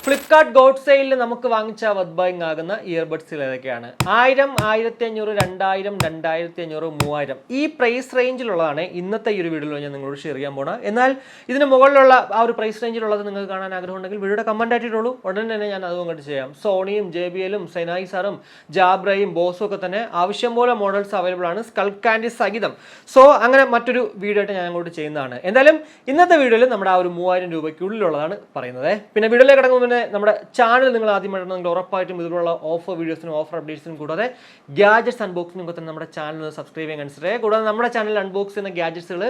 Flipkart God സെയിലിൽ നമുക്ക് വാങ്ങിച്ച വർക്ക് ബൈങ് ആകുന്ന ഇയർബഡ്സിൽ ഏതൊക്കെയാണ്? 1000, 1500, 2000, 2500, 3000 ഈ പ്രൈസ് റേഞ്ചിലുള്ളതാണ് ഇന്നത്തെ ഈ ഒരു വീഡിയോയിൽ ഞാൻ നിങ്ങളോട് ഷെയർ ചെയ്യാൻ പോണ. എന്നാൽ ഇതിന് മുകളിലുള്ള ആ ഒരു പ്രൈസ് റേഞ്ചിലുള്ളത് നിങ്ങൾക്ക് കാണാൻ ആഗ്രഹമുണ്ടെങ്കിൽ വീഡിയോയുടെ കമന്റ് ആയിട്ടുള്ളൂ, ഉടൻ തന്നെ ഞാൻ അതും അങ്ങോട്ട് ചെയ്യാം. സോണിയും JBLും സെനൈസറും ജാബ്രയും ബോസും ഒക്കെ തന്നെ ആവശ്യം പോലെ മോഡൽസ് അവൈലബിൾ ആണ്, സ്കൾ കാൻഡി സഹിതം. സോ അങ്ങനെ മറ്റൊരു വീഡിയോ ആയിട്ട് ഞാൻ അങ്ങോട്ട് ചെയ്യുന്നതാണ്. എന്തായാലും ഇന്നത്തെ വീഡിയോയിൽ നമ്മുടെ ആ ഒരു 3000 രൂപയ്ക്കുള്ളിലുള്ളതാണ് പറയുന്നത്. പിന്നെ വീഡിയോയിലേക്ക് കിടക്കുമ്പോൾ നമ്മുടെ ചാനൽ നിങ്ങൾ ആദ്യമായിട്ടുണ്ടെങ്കിൽ ഉറപ്പായിട്ടും ഇതിലുള്ള ഓഫർ വീഡിയോസിനും ഓഫർ അപ്ഡേറ്റ്സിനും കൂടാതെ ഗാഡ്ജറ്റ്സ് അൺബോക്സിനും ഒക്കെ തന്നെ നമ്മുടെ ചാനൽ സബ്സ്ക്രൈബ് ചെയ്യാൻ കൺസിഡർ ചെയ്യുക. കൂടാതെ നമ്മുടെ ചാനൽ അൺബോക്സ് ചെയ്യുന്ന ഗാഡ്ജറ്റ്സുകൾ,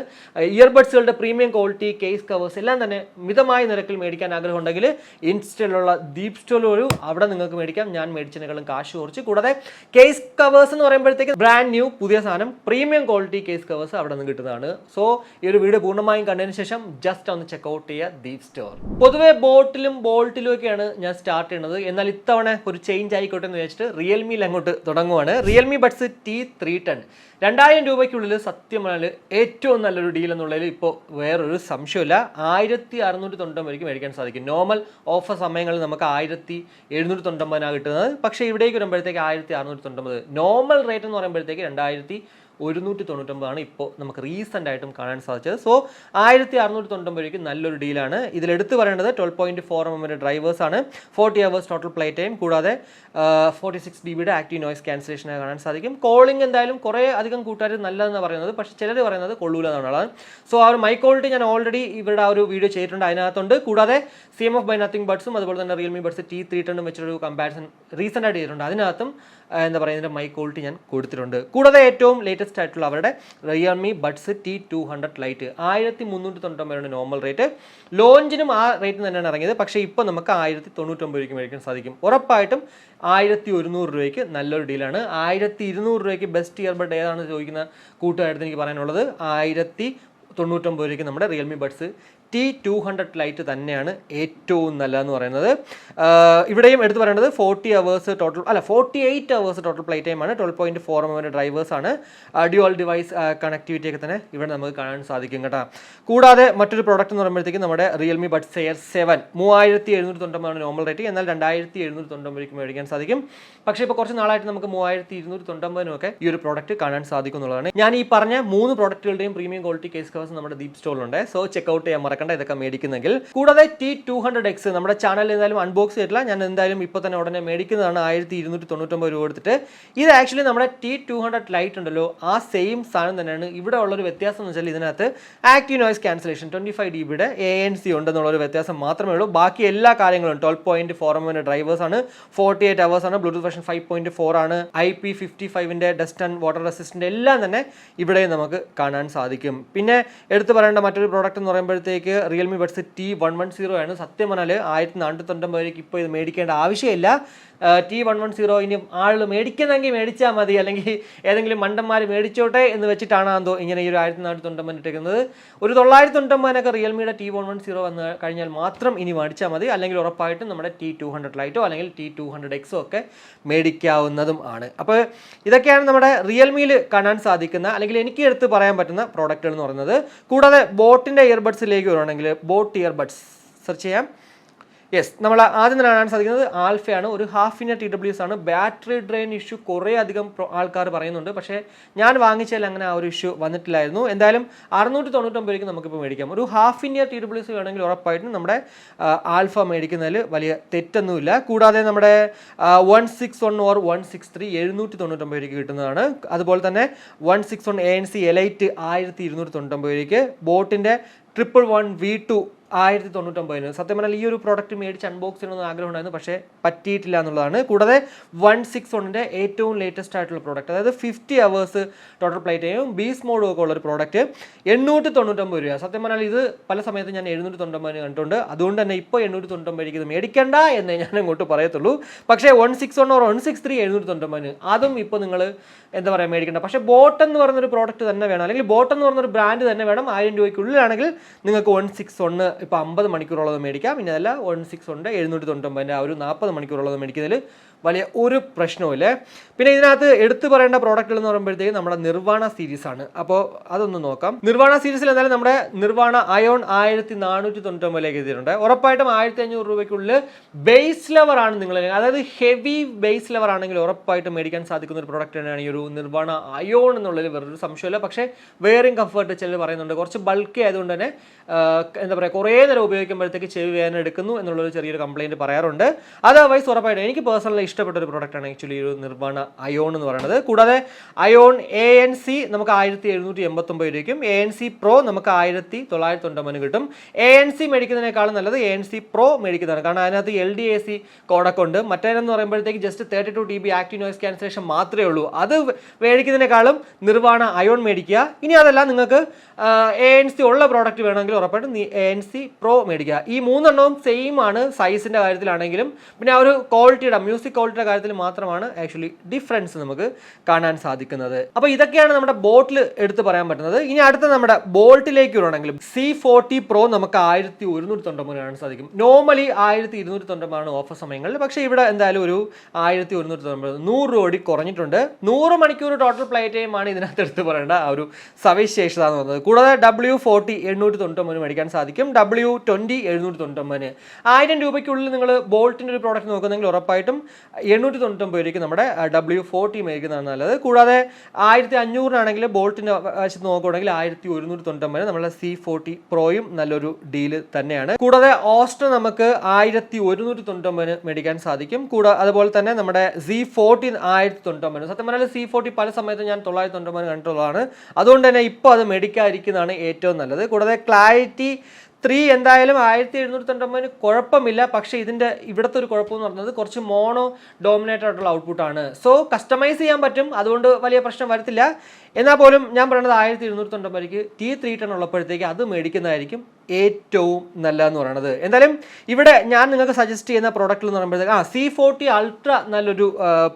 ഇയർബഡ്സുകളുടെ പ്രീമിയം ക്വാളിറ്റി കേസ് കവേഴ്സ് എല്ലാം തന്നെ മിതമായ നിരക്കിൽ മേടിക്കാൻ ആഗ്രഹമുണ്ടെങ്കിൽ ഇൻസ്റ്റയിലുള്ള ദീപ് സ്റ്റോർ ഒരു അവിടെ നിങ്ങൾക്ക് മേടിക്കാം. ഞാൻ മേടിച്ചതിനേക്കാളും കാശ് കുറച്ച്. കൂടാതെ കേസ് കവേഴ്സ് എന്ന് പറയുമ്പോഴത്തേക്ക് ബ്രാൻഡ് ന്യൂ പുതിയ സാധനം പ്രീമിയം ക്വാളിറ്റി കേസ് കവേഴ്സ് അവിടെ നിന്ന് കിട്ടുന്നതാണ്. സോ ഈ ഒരു വീഡിയോ പൂർണ്ണമായും കണ്ടതിന് ശേഷം ജസ്റ്റ് ഒന്ന് ചെക്കൗട്ട് ചെയ്യുക ദീപ് സ്റ്റോർ. പൊതുവെ ബോട്ടിലും ബോൾട്ടിലും ഒക്കെയാണ് ഞാൻ സ്റ്റാർട്ട് ചെയ്യുന്നത്. എന്നാൽ ഇത്തവണ ഒരു ചേഞ്ച് ആയിക്കോട്ടെ എന്ന് വെച്ചിട്ട് റിയൽമിയിൽ അങ്ങോട്ട് തുടങ്ങുവാണ്. റിയൽമി ബഡ്സ് T310 2000 രൂപയ്ക്കുള്ളിൽ സത്യം പറഞ്ഞാൽ ഏറ്റവും നല്ലൊരു ഡീൽ എന്നുള്ളതിൽ ഇപ്പോൾ വേറൊരു സംശയമില്ല. 1690 മേടിക്കാൻ സാധിക്കും. നോർമൽ ഓഫർ സമയങ്ങളിൽ നമുക്ക് 1790 കിട്ടുന്നത്. പക്ഷേ ഇവിടേക്ക് വരുമ്പോഴത്തേക്ക് 1690. നോർമൽ റേറ്റ് എന്ന് പറയുമ്പോഴത്തേക്ക് 2199 ഇപ്പോൾ നമുക്ക് റീസെൻ്റ് ആയിട്ടും കാണാൻ സാധിച്ചത്. സോ 1690 നല്ലൊരു ഡീലാണ്. ഇതിലെടുത്ത് പറയേണ്ടത് 12.4mm ഡ്രൈവേഴ്സ് ആണ്, 40 hours ടോട്ടൽ പ്ലേ ടൈം, കൂടാതെ 46 dB ആക്റ്റീവ് നോയ്സ് ക്യാൻസലേഷൻ കാണാൻ സാധിക്കും. കോളിംഗ് എന്തായാലും കുറേ അധികം കൂട്ടുകാർ നല്ലതെന്ന് പറയുന്നത്, പക്ഷേ ചിലർ പറയുന്നത് കൊള്ളൂല എന്നുള്ളതാണ്. സോ ആ ഒരു മൈക്ക് ക്വാളിറ്റി ഞാൻ ഓൾറെഡി ഇവരുടെ ആ ഒരു വീഡിയോ ചെയ്തിട്ടുണ്ട്, അതിനകത്തുണ്ട്. കൂടാതെ CMF ബൈ നത്തിങ് ബഡ്സും അതുപോലെ തന്നെ റിയൽമി ബഡ്സ് T310 വെച്ചൊരു കമ്പാരിസൺ റീസെൻ്റ് ആയിട്ട് ചെയ്തിട്ടുണ്ട്. അതിനകത്തും എന്താ പറയുക, ഇതിൻ്റെ മൈക്ക് ക്വാളിറ്റി ഞാൻ കൊടുത്തിട്ടുണ്ട്. കൂടാതെ ഏറ്റവും ലേറ്റസ്റ്റ് ആയിട്ടുള്ള അവരുടെ Realme buds T200 lite 1399 normal rate. ലോഞ്ചിനും ആ റേറ്റ് തന്നെയാണ് ഇറങ്ങിയത്, പക്ഷേ ഇപ്പോൾ നമുക്ക് 1099 മേടിക്കാൻ സാധിക്കും. ഉറപ്പായിട്ടും 1100 രൂപയ്ക്ക് നല്ലൊരു ഡീലാണ്. 1200 രൂപയ്ക്ക് ബെസ്റ്റ് ഇയർബഡ് ഏതാണെന്ന് ചോദിക്കുന്ന കൂട്ടുകാരുടെ എനിക്ക് പറയാനുള്ളത് 1099 നമ്മുടെ റിയൽമി ബഡ്സ് T200 ലൈറ്റ് തന്നെയാണ് ഏറ്റവും നല്ലതെന്ന് പറയുന്നത്. ഇവിടെയും എടുത്ത് പറയേണ്ടത് 48 hours ടോട്ടൽ പ്ലേ ടൈമാണ്, 12.4mm ഡ്രൈവേഴ്സ് ആണ്, ഡ്യുവൽ ഡിവൈസ് കണക്ടിവിറ്റി ഒക്കെ തന്നെ ഇവിടെ നമുക്ക് കാണാൻ സാധിക്കും കേട്ടോ. കൂടാതെ മറ്റൊരു പ്രോഡക്റ്റ് എന്ന് പറയുമ്പോഴത്തേക്ക് നമ്മുടെ Realme buds air 7 3790 normal rate, എന്നാൽ 2790 മേടിക്കാൻ സാധിക്കും. പക്ഷേ ഇപ്പോൾ കുറച്ച് നാളായിട്ട് നമുക്ക് 3290 ഒക്കെ ഈ ഒരു പ്രോഡക്റ്റ് കാണാൻ സാധിക്കും എന്നുള്ളതാണ്. ഞാൻ ഈ പറഞ്ഞ 3 പ്രോഡക്റ്റുകളുടെയും പ്രീമിയം ക്വാളിറ്റി കേസ് കവേഴ്സ് നമ്മുടെ ദീപ് സ്റ്റോറിലുണ്ട്. സോ ചെക്കൗട്ട് ചെയ്യാൻ മറക്കണ്ട ഇതൊക്കെ മേടിക്കുന്നെങ്കിൽ. കൂടാതെ T200X നമ്മുടെ ചാനലിൽ എന്തായാലും അൺബോക്സ് ചെയ്തിട്ടില്ല, ഞാൻ എന്തായാലും ഇപ്പോൾ തന്നെ ഉടനെ മേടിക്കുന്നതാണ് 1299 രൂപ കൊടുത്തിട്ട്. ഇത് ആക്ച്വലി നമ്മുടെ T200 ലൈറ്റ് ഉണ്ടല്ലോ, ആ സെയിം സാധനം തന്നെയാണ്. ഇവിടെ ഉള്ളൊരു വ്യത്യാസം എന്ന് വെച്ചാൽ ഇതിനകത്ത് active noise cancellation 25 dB ANC ഉണ്ടെന്നുള്ളൊരു വ്യത്യാസം മാത്രമേ ഉള്ളൂ. ബാക്കി എല്ലാ കാര്യങ്ങളും 12.4mm ഡ്രൈവേഴ്സ് ആണ്, 48 hours ആണ്, ബ്ലൂടൂത്ത് വെർഷൻ 5.4 ആണ്, IP55 dust and water resistant എല്ലാം തന്നെ ഇവിടെ നമുക്ക് കാണാൻ സാധിക്കും. പിന്നെ എടുത്തു പറയേണ്ട മറ്റൊരു പ്രോഡക്റ്റ് എന്ന് പറയുമ്പോഴത്തേക്ക് റിയൽമി ബഡ്സ് T110 ആണ്. സത്യം പറഞ്ഞാൽ 1490 ഇപ്പോൾ ഇത് മേടിക്കേണ്ട ആവശ്യമില്ല. T110 ഇനി ആൾ മേടിക്കുന്നെങ്കിൽ മേടിച്ചാൽ മതി, അല്ലെങ്കിൽ ഏതെങ്കിലും മണ്ടന്മാർ മേടിച്ചോട്ടെ എന്ന് വെച്ചിട്ടാണ് എന്തോ ഇങ്ങനെ ഈ ഒരു 1490 ഇട്ടേക്കുന്നത്. ഒരു 990 റിയൽമിയുടെ T110 വന്ന് കഴിഞ്ഞാൽ മാത്രം ഇനി മേടിച്ചാൽ മതി, അല്ലെങ്കിൽ ഉറപ്പായിട്ടും നമ്മുടെ T200 ലൈറ്റോ അല്ലെങ്കിൽ T200X ഒക്കെ മേടിക്കാവുന്നതും ആണ്. അപ്പോൾ ഇതൊക്കെയാണ് നമ്മുടെ റിയൽമിയിൽ കാണാൻ സാധിക്കുന്ന, അല്ലെങ്കിൽ എനിക്ക് എടുത്ത് പറയാൻ പറ്റുന്ന പ്രോഡക്റ്റുകൾ എന്ന് പറയുന്നത്. കൂടാതെ ബോട്ടിൻ്റെ ഇയർബഡ്സിലേക്ക് വരുവാണെങ്കിൽ ബോട്ട് ഇയർബഡ്സ് സെർച്ച് ചെയ്യാം. യെസ്, നമ്മൾ ആദ്യം തന്നെ കാണാൻ സാധിക്കുന്നത് ആൽഫയാണ്. ഒരു ഹാഫ് ഇയർ TWS ആണ്. ബാറ്ററി ഡ്രെയിൻ ഇഷ്യൂ കുറേ അധികം ആൾക്കാർ പറയുന്നുണ്ട്, പക്ഷേ ഞാൻ വാങ്ങിച്ചാൽ അങ്ങനെ ആ ഒരു ഇഷ്യൂ വന്നിട്ടില്ലായിരുന്നു. എന്തായാലും 699 നമുക്കിപ്പോൾ മേടിക്കാം. ഒരു ഹാഫ് ഇയർ TWS വേണമെങ്കിൽ ഉറപ്പായിട്ടും നമ്മുടെ ആൽഫ മേടിക്കുന്നതിൽ വലിയ തെറ്റൊന്നുമില്ല. കൂടാതെ നമ്മുടെ 161 or 163 799 കിട്ടുന്നതാണ്. അതുപോലെ തന്നെ 161 ANC എലൈറ്റ് 1299. ബോട്ടിൻ്റെ 111 V2 1099. സത്യം പറഞ്ഞാൽ ഈ ഒരു പ്രോഡക്റ്റ് മേടിച്ച് അൺബോക്സ് ചെയ്യണമെന്ന് ആഗ്രഹം ഉണ്ടായിരുന്നു, പക്ഷേ പറ്റിയിട്ടില്ല എന്നുള്ളതാണ്. കൂടാതെ 161 ഏറ്റവും ലേറ്റസ്റ്റ് ആയിട്ടുള്ള പ്രോഡക്റ്റ്, അതായത് 50 hours ടോട്ടൽ പ്ലേ ടൈമും ബീസ് മോഡും ഒക്കെ ഉള്ളൊരു പ്രോഡക്റ്റ് 899 രൂപ. സത്യം പറഞ്ഞാൽ ഇത് പല സമയത്ത് ഞാൻ 799 കണ്ടിട്ടുണ്ട്. അതുകൊണ്ട് തന്നെ ഇപ്പോൾ 899 ഇത് മേടിക്കണ്ട എന്നേ ഞാൻ അങ്ങോട്ട് പറയത്തുള്ളൂ. പക്ഷേ 161 or 163 799 അതും ഇപ്പോൾ നിങ്ങൾ എന്താ പറയുക മേടിക്കേണ്ട. പക്ഷേ ബോട്ട് എന്ന് പറഞ്ഞൊരു പ്രോഡക്റ്റ് തന്നെ വേണം, അല്ലെങ്കിൽ ബോട്ട് എന്ന് പറഞ്ഞൊരു ബ്രാൻഡ് തന്നെ വേണം. 1000 രൂപയ്ക്കുള്ളിലാണെങ്കിൽ നിങ്ങൾക്ക് 161 ഇപ്പോൾ 50 മണിക്കൂറുള്ളത് മേടിക്കാം. പിന്നെ അതല്ല 16 ഉണ്ട് 799 ആ ഒരു 40 മണിക്കൂറുള്ളത് മേടിക്കുന്നതിൽ വലിയ ഒരു പ്രശ്നവുമില്ലേ. പിന്നെ ഇതിനകത്ത് എടുത്തു പറയേണ്ട പ്രോഡക്റ്റുകൾ എന്ന് പറയുമ്പോഴത്തേക്കും നമ്മുടെ നിർവാണ സീരീസ് ആണ്. അപ്പോൾ അതൊന്ന് നോക്കാം. നിർവാണ സീരീസിൽ എന്തായാലും നമ്മുടെ നിർവാണ അയോൺ 1499 എത്തിയിട്ടുണ്ട്. ഉറപ്പായിട്ടും 1500 രൂപയ്ക്കുള്ളിൽ ബേസ് ലെവർ ആണ് നിങ്ങൾ, അതായത് ഹെവി ബേസ് ലെവർ ആണെങ്കിൽ ഉറപ്പായിട്ടും മേടിക്കാൻ സാധിക്കുന്ന ഒരു പ്രോഡക്റ്റ് തന്നെയാണ് ഈ ഒരു നിർവാണ അയോൺ എന്നുള്ളതിൽ വേറൊരു സംശയമില്ല. പക്ഷേ വെയറിംഗ് കംഫർട്ട് ചിലർ പറയുന്നുണ്ട്, കുറച്ച് ബൾക്കി ആയതുകൊണ്ട് തന്നെ എന്താ പറയുക കുറേ നേരം ഉപയോഗിക്കുമ്പോഴത്തേക്ക് ചെവി വേദന എടുക്കുന്നു എന്നുള്ളൊരു ചെറിയൊരു കംപ്ലയിൻറ്റ് പറയാറുണ്ട്. അതർവൈസ് ഉറപ്പായിട്ടും എനിക്ക് പേഴ്സണലി ഇഷ്ടപ്പെട്ട ഒരു പ്രോഡക്റ്റാണ് ആക്ച്വലി ഒരു നിർവാണ അയോൺ എന്ന് പറയുന്നത്. കൂടാതെ അയോൺ ANC നമുക്ക് 1789 രൂപയ്ക്കും ANC Pro നമുക്ക് 1999 കിട്ടും. ANC മേടിക്കുന്നതിനേക്കാളും നല്ലത് ANC Pro മേടിക്കുന്നതാണ്. കാരണം അതിനകത്ത് LDAC കോഡൊക്കെ ഉണ്ട്. മറ്റേതെന്ന് പറയുമ്പോഴത്തേക്ക് just 32 dB active noise cancellation മാത്രമേ ഉള്ളൂ. അത് മേടിക്കുന്നതിനേക്കാളും നിർവാണ അയോൺ മേടിക്കുക. ഇനി അതല്ല നിങ്ങൾക്ക് ANC ഉള്ള പ്രോഡക്റ്റ് വേണമെങ്കിൽ ഉറപ്പായിട്ടും ANC Pro മേടിക്കുക. ഈ മൂന്നെണ്ണവും സെയിം ആണ് സൈസിൻ്റെ കാര്യത്തിലാണെങ്കിലും. പിന്നെ ആ ഒരു ക്വാളിറ്റിയുടെ മ്യൂസിക് ക്വാളിറ്റിയുടെ കാര്യത്തിൽ മാത്രമാണ് ആക്ച്വലി ഡിഫറൻസ് നമുക്ക് കാണാൻ സാധിക്കുന്നത്. അപ്പോൾ ഇതൊക്കെയാണ് നമ്മുടെ ബോട്ടിൽ എടുത്ത് പറയാൻ പറ്റുന്നത്. ഇനി അടുത്ത നമ്മുടെ ബോൾട്ടിലേക്ക് വരണമെങ്കിലും C40 Pro നമുക്ക് 1199 കാണാൻ സാധിക്കും. നോർമലി 1299 ഓഫർ സമയങ്ങളിൽ. പക്ഷേ ഇവിടെ എന്തായാലും ഒരു 1199 100 രൂപ കൂടി കുറഞ്ഞിട്ടുണ്ട്. 100 മണിക്കൂർ ടോട്ടൽ പ്ലേ ടൈം ആണ് ഇതിനകത്ത് എടുത്ത് പറയേണ്ട ആ ഒരു സവിശേഷത എന്ന് പറയുന്നത്. കൂടാതെ W40 899 മേടിക്കാൻ സാധിക്കും. W20 799. 1000 രൂപയ്ക്കുള്ളിൽ നിങ്ങൾ ബോൾട്ടിൻ്റെ ഒരു പ്രോഡക്റ്റ് നോക്കുന്നെങ്കിൽ ഉറപ്പായിട്ടും 899 രൂപയ്ക്ക് നമ്മുടെ W40 മേടിക്കുന്നതാണ് നല്ലത്. കൂടാതെ 1500 ബോൾട്ടിൻ്റെ വശത്ത് നോക്കുകയാണെങ്കിൽ 1199 നമ്മുടെ C40 Proയും നല്ലൊരു ഡീല് തന്നെയാണ്. കൂടാതെ ഓസ്റ്റർ നമുക്ക് 1199 മേടിക്കാൻ സാധിക്കും. അതുപോലെ തന്നെ നമ്മുടെ Z40 1099. സത്യം പറഞ്ഞാൽ C40 പല സമയത്തും ഞാൻ 999 കണ്ടിട്ടുള്ളതാണ്. അതുകൊണ്ട് തന്നെ ഇപ്പോൾ അത് മേടിക്കാതിരിക്കുന്നതാണ് ഏറ്റവും നല്ലത്. കൂടാതെ ക്ലാരിറ്റി 3 എന്തായാലും 1799 കുഴപ്പമില്ല. പക്ഷേ ഇതിൻ്റെ ഇവിടുത്തെ ഒരു കുഴപ്പമെന്ന് പറയുന്നത് കുറച്ച് മോണോ ഡോമിനേറ്റഡ് ആയിട്ടുള്ള ഔട്ട്പുട്ടാണ്. സോ കസ്റ്റമൈസ് ചെയ്യാൻ പറ്റും, അതുകൊണ്ട് വലിയ പ്രശ്നം വരത്തില്ല. എന്നാൽ പോലും ഞാൻ പറയുന്നത് 1299 T310 ഉള്ളപ്പോഴത്തേക്ക് അത് മേടിക്കുന്നതായിരിക്കും ഏറ്റവും നല്ലതെന്ന് പറയുന്നത്. എന്തായാലും ഇവിടെ ഞാൻ നിങ്ങൾക്ക് സജസ്റ്റ് ചെയ്യുന്ന പ്രോഡക്റ്റ് എന്ന് പറയുമ്പോഴത്തേക്ക് C40 അൾട്ര നല്ലൊരു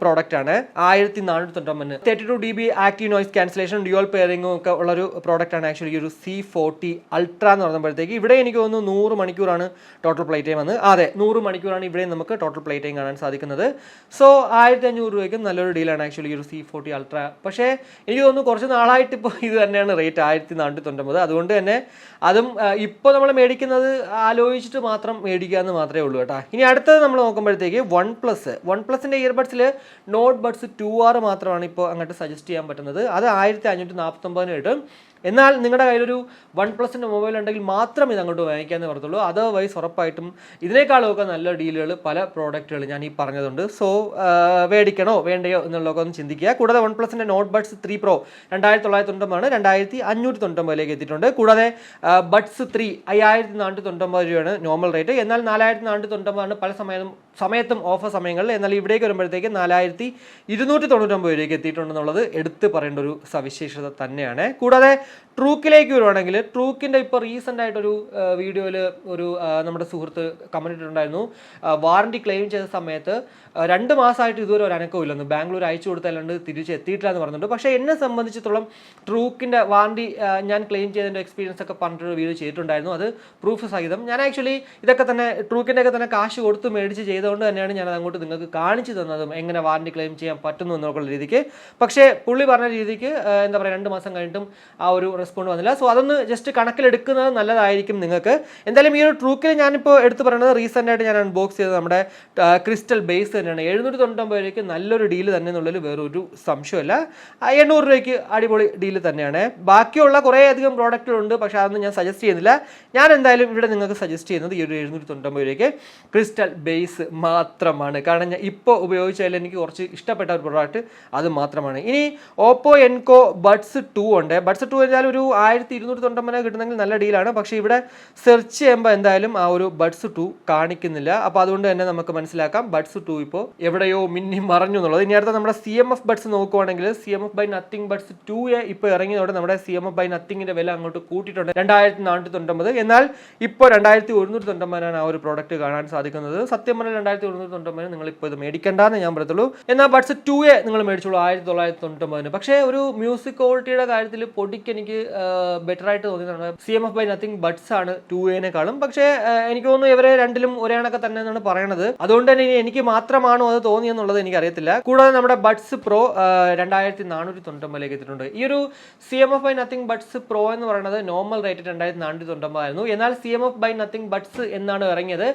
പ്രോഡക്റ്റ് ആണ്. 1499 32 dB active noise cancellation dual പെയറിംഗും ഒക്കെ ഉള്ളൊരു പ്രോഡക്റ്റ് ആണ് ആക്ച്വലി ഒരു C40 അൾട്ര എന്ന് പറയുമ്പോഴത്തേക്ക്. ഇവിടെ എനിക്ക് തോന്നുന്നു 100 മണിക്കൂറാണ് ടോട്ടൽ പ്ലേ ടൈം വന്ന്. അതെ, 100 മണിക്കൂറാണ് ഇവിടെ നമുക്ക് ടോട്ടൽ പ്ലേ ടൈം കാണാൻ സാധിക്കുന്നത്. സോ 1500 രൂപയ്ക്കും നല്ലൊരു ഡീലാണ് ആക്ച്വലി ഒരു C40 അൾട്ര. പക്ഷേ എനിക്ക് തോന്നുന്നു കുറച്ച് നാളായിട്ട് ഇപ്പോൾ ഇത് തന്നെയാണ് റേറ്റ് 1499. അതുകൊണ്ട് തന്നെ അതും ഇപ്പോൾ നമ്മൾ മേടിക്കുന്നത് ആലോചിച്ചിട്ട് മാത്രം മേടിക്കുക എന്ന് മാത്രമേ ഉള്ളൂ കേട്ടോ. ഇനി അടുത്തത് നമ്മൾ നോക്കുമ്പോഴത്തേക്ക് വൺ പ്ലസിൻ്റെ ഇയർബഡ്സിൽ നോട്ട് ബഡ്സ് 2R മാത്രമാണ് ഇപ്പോൾ അങ്ങോട്ട് സജസ്റ്റ് ചെയ്യാൻ പറ്റുന്നത്. അത് 1549 കിട്ടും. എന്നാൽ നിങ്ങളുടെ കയ്യിലൊരു OnePlusൻ്റെ മൊബൈൽ ഉണ്ടെങ്കിൽ മാത്രം ഇത് അങ്ങോട്ട് വാങ്ങിക്കാമെന്ന് പറയത്തുള്ളൂ. അതർവൈസ് ഉറപ്പായിട്ടും ഇതിനേക്കാളൊക്കെ നല്ല ഡീലുകൾ പല പ്രോഡക്റ്റുകൾ ഞാൻ ഈ പറഞ്ഞതുണ്ട്. സോ മേടിക്കണോ വേണ്ടയോ എന്നുള്ളതൊക്കെ ഒന്ന് ചിന്തിക്കുക. കൂടാതെ OnePlusൻ്റെ നോട്ട് ബഡ്സ് 3 Pro 2999 2599 എത്തിയിട്ടുണ്ട്. കൂടാതെ ബഡ്സ് 3 5499 രൂപയാണ് നോർമൽ റേറ്റ്. എന്നാൽ 4499 പല സമയത്തും ഓഫർ സമയങ്ങളിൽ. എന്നാൽ ഇവിടേക്ക് വരുമ്പോഴത്തേക്ക് 4299 രൂപയ്ക്ക് എത്തിയിട്ടുണ്ടെന്നുള്ളത് എടുത്ത് പറയേണ്ട ഒരു സവിശേഷത തന്നെയാണ്. കൂടാതെ ട്രൂക്കിലേക്ക് വരുവാണെങ്കിൽ ട്രൂക്കിൻ്റെ ഇപ്പോൾ റീസെൻ്റ് ആയിട്ടൊരു വീഡിയോയിൽ ഒരു നമ്മുടെ സുഹൃത്ത് കമൻറ്റ് ഇട്ടിട്ടുണ്ടായിരുന്നു. വാറണ്ടി ക്ലെയിം ചെയ്ത സമയത്ത് 2 മാസമായിട്ട് ഇതുവരെ ഒരു അനക്കവും ഇല്ലെന്ന്, ബാംഗ്ലൂർ അയച്ചു കൊടുത്തല്ലാണ്ട് തിരിച്ച് എത്തിയിട്ടില്ല എന്ന് പറഞ്ഞിട്ടുണ്ട്. പക്ഷേ എന്നെ സംബന്ധിച്ചിടത്തോളം ട്രൂക്കിൻ്റെ വാറണ്ടി ഞാൻ ക്ലെയിം ചെയ്തതിൻ്റെ എക്സ്പീരിയൻസ് ഒക്കെ പറഞ്ഞിട്ടൊരു വീഡിയോ ചെയ്തിട്ടുണ്ടായിരുന്നു. അത് പ്രൂഫ് സഹിതം. ഞാൻ ആക്ച്വലി ഇതൊക്കെ തന്നെ ട്രൂക്കിൻ്റെ ഒക്കെ തന്നെ കാശ് കൊടുത്ത് മേടിച്ച് ചെയ്തുകൊണ്ട് തന്നെയാണ് ഞാൻ അങ്ങോട്ട് നിങ്ങൾക്ക് കാണിച്ചു തന്നതും എങ്ങനെ വാറണ്ടി ക്ലെയിം ചെയ്യാൻ പറ്റുന്നു എന്നുള്ള രീതിക്ക്. പക്ഷേ പുള്ളി പറഞ്ഞ രീതിക്ക് എന്താ പറയുക 2 മാസം കഴിഞ്ഞിട്ടും ആ ഒരു റെസ്പോണ്ട് വന്നില്ല. സോ അതൊന്ന് ജസ്റ്റ് കണക്കിലെടുക്കുന്നത് നല്ലതായിരിക്കും നിങ്ങൾക്ക്. എന്തായാലും ഈ ഒരു ട്രൂക്കിൽ ഞാനിപ്പോൾ എടുത്ത് പറയുന്നത് റീസെൻ്റ് ആയിട്ട് ഞാൻ അൺബോക്സ് ചെയ്തത് നമ്മുടെ ക്രിസ്റ്റൽ ബേസ് തന്നെയാണ്. 799 രൂപയ്ക്ക് നല്ലൊരു ഡീല് തന്നെ എന്നുള്ളതിൽ വേറൊരു സംശയമില്ല. 800 രൂപയ്ക്ക് അടിപൊളി ഡീല് തന്നെയാണ്. ബാക്കിയുള്ള കുറേ അധികം പ്രോഡക്റ്റുകളുണ്ട്, പക്ഷേ അതൊന്നും ഞാൻ സജസ്റ്റ് ചെയ്യുന്നില്ല. ഞാൻ എന്തായാലും ഇവിടെ നിങ്ങൾക്ക് സജസ്റ്റ് ചെയ്യുന്നത് ഈ ഒരു 799 രൂപയ്ക്ക് ക്രിസ്റ്റൽ ബേസ് മാത്രമാണ്. കാരണം ഞാൻ ഇപ്പോൾ ഉപയോഗിച്ചതിൽ എനിക്ക് കുറച്ച് ഇഷ്ടപ്പെട്ട ഒരു പ്രോഡക്റ്റ് അത് മാത്രമാണ്. ഇനി ഓപ്പോ എൻകോ ബഡ്സ് 2 ഉണ്ട്. ബഡ്സ് 2 എന്തായാലും ഒരു 1299 കിട്ടുന്നെങ്കിൽ നല്ല ഡീലാണ്. പക്ഷേ ഇവിടെ സെർച്ച് ചെയ്യുമ്പോൾ എന്തായാലും ആ ഒരു ബഡ്സ് 2 കാണിക്കുന്നില്ല. അപ്പോൾ അതുകൊണ്ട് തന്നെ നമുക്ക് മനസ്സിലാക്കാം ബഡ്സ് 2 ഇപ്പോൾ എവിടെയോ മിന്നി മറഞ്ഞു എന്നുള്ളത്. ഇനി അടുത്ത നമ്മുടെ CMF ബഡ്സ് നോക്കുവാണെങ്കിൽ CMF by Nothing buds 2A ഇപ്പോൾ ഇറങ്ങിയതോടെ നമ്മുടെ CMF by Nothingൻ്റെ വില അങ്ങോട്ട് കൂട്ടിയിട്ടുണ്ട് 2499. എന്നാൽ ഇപ്പോൾ 2199 ആ ഒരു പ്രോഡക്റ്റ് കാണാൻ സാധിക്കുന്നത്. സത്യം പറഞ്ഞാൽ 2199 നിങ്ങൾ ഇപ്പോൾ ഇത് മേടിക്കേണ്ടെന്ന് ഞാൻ പറയത്തുള്ളൂ. എന്നാൽ ബഡ്സ് 2A നിങ്ങൾ മേടിച്ചോളൂ 1999. പക്ഷേ ഒരു മ്യൂസിക് ക്വാളിറ്റിയുടെ കാര്യത്തിൽ പൊടിക്ക് എനിക്ക് ബെറ്റർ ആയിട്ട് തോന്നിയിട്ടുണ്ട്. CMF by Nothing Buds ആണ് 2A-നെക്കാളും. പക്ഷേ എനിക്ക് തോന്നുന്നു ഇവരെ രണ്ടിലും ഒരേ കണക്കെ തന്നെ എന്നാണ് പറയണത്. അതുകൊണ്ട് തന്നെ എനിക്ക് മാത്രമാണോ അത് തോന്നിയെന്നുള്ളത് എനിക്കറിയത്തില്ല. കൂടാതെ നമ്മുടെ ബഡ്സ് പ്രോ 2499 എത്തിയിട്ടുണ്ട്. ഈ ഒരു CMF by Nothing Buds Pro എന്ന് പറയുന്നത് നോർമൽ റേറ്റ് 2499 ആയിരുന്നു. എന്നാൽ CMF by Nothing Buds എന്നാണ് ഇറങ്ങിയത്,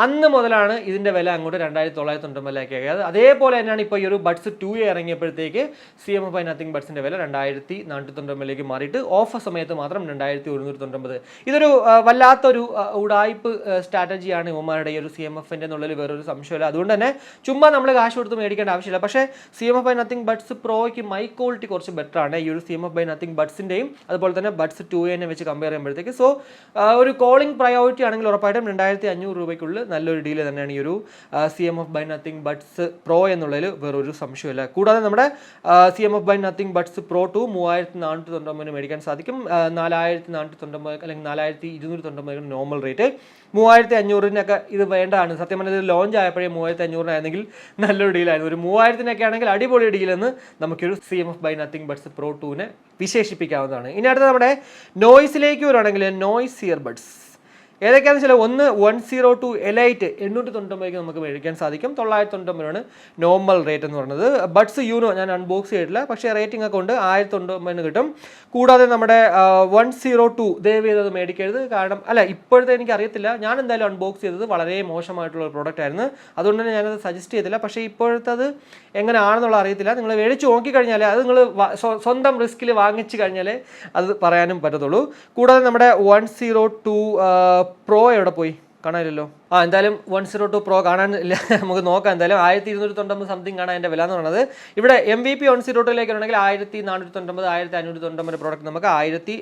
അന്ന് മുതലാണ് ഇതിന്റെ വില അങ്ങോട്ട് 2999 ആക്കിയത്. അതേപോലെ തന്നെയാണ് ഇപ്പോൾ ഈ ഒരു buds 2A ഇറങ്ങിയപ്പോഴത്തേക്ക് CMF by Nothing Budsന്റെ വില 2499 മാറിയിട്ട് ഓഫർ സമയത്ത് മാത്രം 2199. ഇതൊരു വല്ലാത്തൊരു ഉടായ്പ് സ്ട്രാറ്റജിയാണ് ഇവന്മാരുടെ ഈ ഒരു CMFന്റെ എന്നുള്ളതിൽ വേറൊരു സംശയമില്ല. അതുകൊണ്ട് തന്നെ ചുമ്മാ നമ്മൾ കാശ് കൊടുത്ത് മേടിക്കേണ്ട ആവശ്യമില്ല. പക്ഷേ CMF by Nothing Buds Proയ്ക്ക് മൈ ക്വാളിറ്റി കുറച്ച് ബെറ്റർ ആണ് ഈ ഒരു CMF by Nothing Budsന്റെയും അതുപോലെ തന്നെ ബഡ്സ് 2A വെച്ച് കമ്പയർ ചെയ്യുമ്പോഴത്തേക്ക്. സോ ഒരു കോളിംഗ് പ്രയോറിറ്റി ആണെങ്കിൽ ഉറപ്പായിട്ടും 2500 രൂപയ്ക്കുള്ളിൽ നല്ലൊരു ഡീല് തന്നെയാണ് ഈ ഒരു CMF by Nothing Buds Pro എന്നുള്ളതിൽ വേറൊരു സംശയമില്ല. കൂടാതെ നമ്മുടെ CMF by Nothing Buds Pro 2 3499 മേടിക്കാൻ സാധിക്കും. 4499 അല്ലെങ്കിൽ 4299 നോർമൽ റേറ്റ്. 3500-നൊക്കെ ഇത് വേണ്ടതാണ്. സത്യം പറഞ്ഞാൽ ഇത് ലോഞ്ച് ആയപ്പോഴേ 3500-നായിരുന്നെങ്കിൽ നല്ലൊരു ഡീലായിരുന്നു. ഒരു 3000-നൊക്കെ ആണെങ്കിൽ അടിപൊളി ഡീലെന്ന് നമുക്കൊരു CMF by Nothing Buds Pro 2-നെ വിശേഷിപ്പിക്കാവുന്നതാണ്. ഇനി അടുത്ത നമ്മുടെ നോയ്സിലേക്ക് വരുവാണെങ്കിൽ നോയ്സ് ഇയർബഡ്സ് ഏതൊക്കെയാണെന്ന് വെച്ചാൽ ഒന്ന് 102 എലൈറ്റ് 899 നമുക്ക് മേടിക്കാൻ സാധിക്കും. 999 നോർമൽ റേറ്റ് എന്ന് പറയുന്നത്. ബഡ്സ് യൂനോ ഞാൻ അൺബോക്സ് ചെയ്തിട്ടില്ല, പക്ഷേ റേറ്റിംഗ് ഒക്കെ ഉണ്ട്. 1099 കിട്ടും. കൂടാതെ നമ്മുടെ 102 ദയവ് ചെയ്തത് മേടിക്കരുത്. കാരണം ഇപ്പോഴത്തെ എനിക്ക് അറിയത്തില്ല, ഞാൻ എന്തായാലും അൺബോക്സ് ചെയ്തത് വളരെ മോശമായിട്ടുള്ള ഒരു പ്രോഡക്റ്റ് ആയിരുന്നു. അതുകൊണ്ട് തന്നെ ഞാനത് സജസ്റ്റ് ചെയ്തില്ല. പക്ഷേ ഇപ്പോഴത്തെ അത് എങ്ങനെയാണെന്നുള്ള അറിയത്തില്ല. നിങ്ങൾ മേടിച്ച് നോക്കിക്കഴിഞ്ഞാൽ അത് നിങ്ങൾ സ്വന്തം റിസ്കിൽ വാങ്ങിച്ചു കഴിഞ്ഞാൽ അത് പറയാനും പറ്റത്തുള്ളൂ. കൂടാതെ നമ്മുടെ 102 പ്രോ എവിടെ പോയി? കാണാനില്ലല്ലോ. എന്തായാലും 102 പ്രോ കാണാനില്ല, നമുക്ക് നോക്കാം. എന്തായാലും 1299 സംതിങ് ആണ് അതിൻ്റെ വില എന്ന് പറയുന്നത്. ഇവിടെ MVP 102ലേക്ക് ആണെങ്കിൽ 1499 1599 പ്രോഡക്റ്റ് നമുക്ക്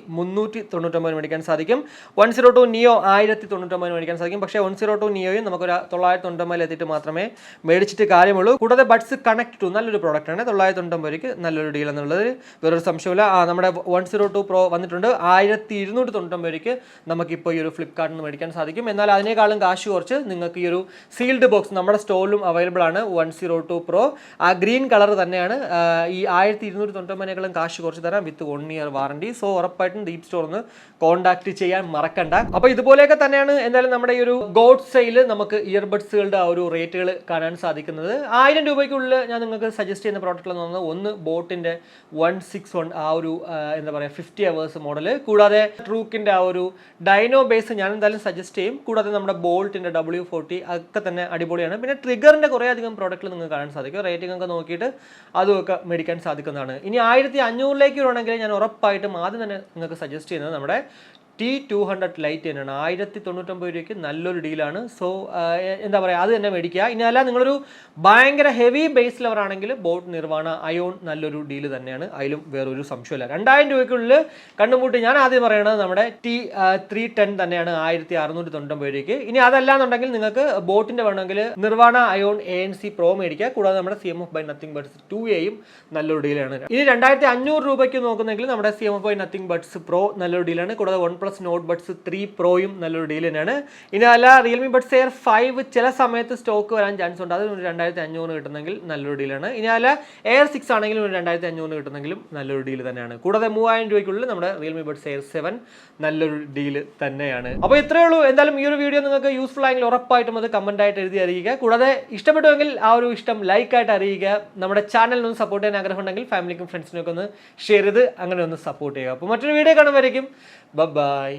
1399 മേടിക്കാൻ സാധിക്കും. 102 നിയോ 1099 മേടിക്കാൻ സാധിക്കും. പക്ഷേ 102 നിയോയും നമുക്കൊരു 999 എത്തിയിട്ട് മാത്രമേ മേടിച്ചിട്ട് കാര്യമുള്ളൂ. കൂടാതെ ബഡ്സ് കണക്ട് ടു നല്ലൊരു പ്രോഡക്റ്റ് ആണ്. 999 നല്ലൊരു ഡീൽ എന്നുള്ളത് വേറൊരു സംശയമില്ല. നമ്മുടെ 102 പ്രോ വന്നിട്ടുണ്ട്. 1299 നമുക്കിപ്പോൾ ഈ ഒരു ഫ്ലിപ്കാർട്ടിൽ നിന്ന് മേടിക്കാൻ സാധിക്കും. എന്നാൽ അതിനേക്കാളും കാശ് കുറച്ച് നിങ്ങൾക്ക് ഈ ഒരു സീൽഡ് ബോക്സ് നമ്മുടെ സ്റ്റോറിലും അവൈലബിൾ ആണ്. 102 പ്രോ ആ ഗ്രീൻ കളർ തന്നെയാണ്. ഈ 1299 കാശ് കുറച്ച് തരാം വിത്ത് 1 ഇയർ വാറണ്ടി. സോ ഉറപ്പായിട്ടും ദീപ് സ്റ്റോർ ഒന്ന് കോൺടാക്ട് ചെയ്യാൻ മറക്കണ്ട. അപ്പോൾ ഇതുപോലെയൊക്കെ തന്നെയാണ് എന്തായാലും നമ്മുടെ ഈ ഒരു ഗോഡ് സെയിൽ നമുക്ക് ഇയർബഡ്സുകളുടെ ആ ഒരു റേറ്റുകൾ കാണാൻ സാധിക്കുന്നത്. 1000 രൂപയ്ക്കുള്ളിൽ ഞാൻ നിങ്ങൾക്ക് സജസ്റ്റ് ചെയ്യുന്ന പ്രോഡക്റ്റിൽ നിന്ന് ഒന്ന് ബോട്ടിന്റെ 161 ആ ഒരു എന്താ പറയുക 50 hours മോഡൽ. കൂടാതെ ട്രൂക്കിന്റെ ആ ഒരു ഡൈനോ ബേസ് ഞാൻ എന്തായാലും സജസ്റ്റ് ചെയ്യും. കൂടാതെ നമ്മുടെ ബോൾട്ടിന്റെ W40 ഒക്കെ തന്നെ അടിപൊളിയാണ്. പിന്നെ ട്രിഗറിന്റെ കുറേ അധികം പ്രോഡക്റ്റിൽ നിങ്ങൾക്ക് കാണാൻ സാധിക്കും. റേറ്റിംഗ് ഒക്കെ നോക്കിയിട്ട് അതുമൊക്കെ മേടിക്കാൻ സാധിക്കുന്നതാണ്. ഇനി 1500-ലേക്ക് വേണമെങ്കിൽ ഞാൻ ഉറപ്പായിട്ടും ആദ്യം തന്നെ നിങ്ങൾക്ക് സജസ്റ്റ് ചെയ്യുന്നത് നമ്മുടെ T200 ലൈറ്റ് തന്നെയാണ്. 1099 രൂപയ്ക്ക് നല്ലൊരു ഡീലാണ്. സോ എന്താ പറയുക, അത് തന്നെ മേടിക്കുക. ഇനി അല്ല നിങ്ങളൊരു ഭയങ്കര ഹെവി ബേസ് ലവർ ആണെങ്കിൽ ബോട്ട് നിർവാണ അയോൺ നല്ലൊരു ഡീല് തന്നെയാണ്. അതിലും വേറൊരു സംശയമില്ല. 2000 രൂപയ്ക്കുള്ളിൽ കണ്ടുമുട്ടി ഞാൻ ആദ്യം പറയുന്നത് നമ്മുടെ T310 തന്നെയാണ് 1699 രൂപയ്ക്ക്. ഇനി അതല്ലാന്നുണ്ടെങ്കിൽ നിങ്ങൾക്ക് ബോട്ടിന്റെ വേണമെങ്കിൽ നിർവാണ അയോൺ ANC പ്രോ മേടിക്കുക. കൂടാതെ നമ്മുടെ CMF by Nothing Buds 2A നല്ലൊരു ഡീലാണ്. ഇനി 2500 രൂപയ്ക്ക് നോക്കുന്നെങ്കിൽ നമ്മുടെ CMF by Nothing Buds Pro നല്ലൊരു ഡീലാണ്. കൂടാതെ OnePlus Note Buds 3 Proയും നല്ലൊരു ഡീൽ തന്നെയാണ്. ഇനി അല്ല Realme Buds Air 5 ചില സമയത്ത് സ്റ്റോക്ക് വരാൻ ചാൻസ് ഉണ്ട്. അത് 2500 കിട്ടുന്നെങ്കിൽ നല്ലൊരു ഡീലാണ്. ഇനി അല്ല Air 6 ആണെങ്കിലും 2500 കിട്ടുന്നെങ്കിലും നല്ലൊരു ഡീൽ തന്നെയാണ്. കൂടാതെ 3000 രൂപയ്ക്കുള്ളിൽ നമ്മുടെ Realme Buds Air 7 നല്ലൊരു ഡീൽ തന്നെയാണ്. അപ്പോൾ ഇത്രയേ ഉള്ളൂ. എന്തായാലും ഈ ഒരു വീഡിയോ നിങ്ങൾക്ക് യൂസ്ഫുൾ ആയെങ്കിൽ ഉറപ്പായിട്ടും അത് കമന്റ് ആയിട്ട് എഴുതി അറിയിക്കുക. കൂടാതെ ഇഷ്ടപ്പെട്ടുവെങ്കിൽ ആ ഒരു ഇഷ്ടം ലൈക്കായിട്ട് അറിയിക്കുക. നമ്മുടെ ചാനലിനൊന്ന് സപ്പോർട്ട് ചെയ്യാൻ ആഗ്രഹം ഉണ്ടെങ്കിൽ ഫാമിലിക്കും ഫ്രണ്ട്സിനൊക്കെ ഒന്ന് ഷെയർ ചെയ്ത് അങ്ങനെ ഒന്ന് സപ്പോർട്ട് ചെയ്യുക. അപ്പോൾ മറ്റൊരു വീഡിയോ കാണുമ്പോഴേക്കും ബൈ.